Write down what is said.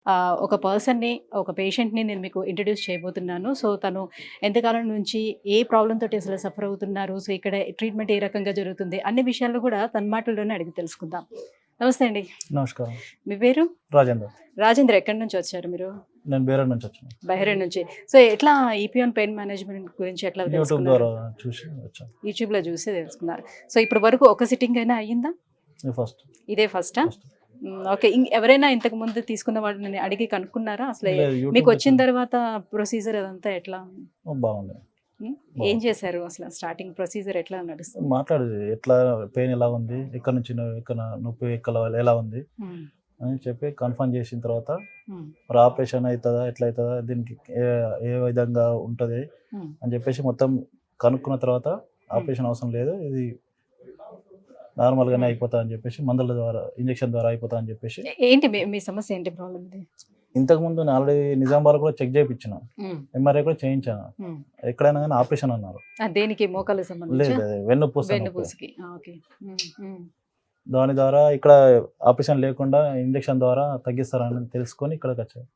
ఒక పర్సన్‌ని, ఒక పేషెంట్‌ని నేను మీకు ఇంట్రొడ్యూస్ చేయబోతున్నాను. సో, తను ఎంతకాలం నుంచి ఏ ప్రాబ్లమ్ తోటి అసలు సఫర్ అవుతున్నారు? సో, ఇక్కడ ట్రీట్మెంట్ ఏ రకంగా జరుగుతుంది? అన్ని విషయాలు కూడా తన మాటల్లోనే అడిగి తెలుసుకుందాం. నమస్తే అండి. నమస్కారం. మీ పేరు? రాజేందర్. రాజేంద్ర ఎక్కడి నుంచి వచ్చారు మీరు? నేను బేరడ్ నుంచి వచ్చాను. బహ్రెయిన్ నుంచి. సో, ఎట్లా ఈపీఆన్ పెయిన్ మేనేజ్‌మెంట్ గురించి ఎట్లా యూట్యూబ్ తెలుసుకున్నారు? ద్వారా చూసి వచ్చాను. యూట్యూబ్‌లో చూసి తెలుసుకున్నారు. సో, ఇప్పటి వరకు ఒక సిట్టింగ్ అయినా అయ్యిందా? ఇది ఫస్ట్. ఇదే ఫస్టా? ఫస్ట్. ఓకే. ఎవరైనా ఇంతకు ముందు తీసుకున్న వాళ్ళని అడిగి కనుక్కున్నారా? అసలు లేదు, యూట్యూబ్ మీకు వచ్చిన నుంచి తర్వాత ప్రొసీజర్ అదంతా ఎట్లా? బాగుంది. హ్మ్. ఏం బాగుంది. చేశారు అసలు? స్టార్టింగ్ ప్రొసీజర్ ఎట్లా నడుస్తుంది? మాట్లాడేది ఎట్లా, పెయిన్ ఎలా ఉంది, ఎక్కడి నుంచి ఎక్కడ నొప్పి ఎలా ఉంది హ్మ్. అని చెప్పి కన్ఫర్మ్ చేసిన తర్వాత హ్మ్. మరి ఆపరేషన్ అవుతుందా, ఎట్లా అవుతుందా, దీనికి ఏ ఏ విధంగా ఉంటుంది హ్మ్. అని చెప్పేసి మొత్తం కనుక్కున్న తర్వాత ఆపరేషన్ అవసరం లేదు, ఇది నార్మల్గానే అయిపోతా అని చెప్పేసి, మందుల ద్వారా ఇంజెక్షన్ ద్వారా అయిపోతా అని చెప్పేసి. ఏంటి మీ సమస్య ఏంటి? ప్రాబ్లమ్ ఇది? ఇంతకుముందు నేను ఆల్రెడీ నిజామాబాద్ కూడా చెక్ చేయించిన, హ్మ్. ఎంఆర్ఐ కూడా చేయించాను. హ్మ్. ఎక్కడైనా కానీ ఆపరేషన్ అన్నారు. దేనికి? మోకాళ్ళకి సంబంధించా? లేదు, వెన్నుపూస నొప్పి. వెన్నుపూసకి. ఓకే. హ్మ్. హ్మ్. దాని ద్వారా ఇక్కడ ఆపరేషన్ లేకుండా ఇంజెక్షన్ ద్వారా తగ్గిస్తారని తెలుసుకొని ఇక్కడికి వచ్చాను.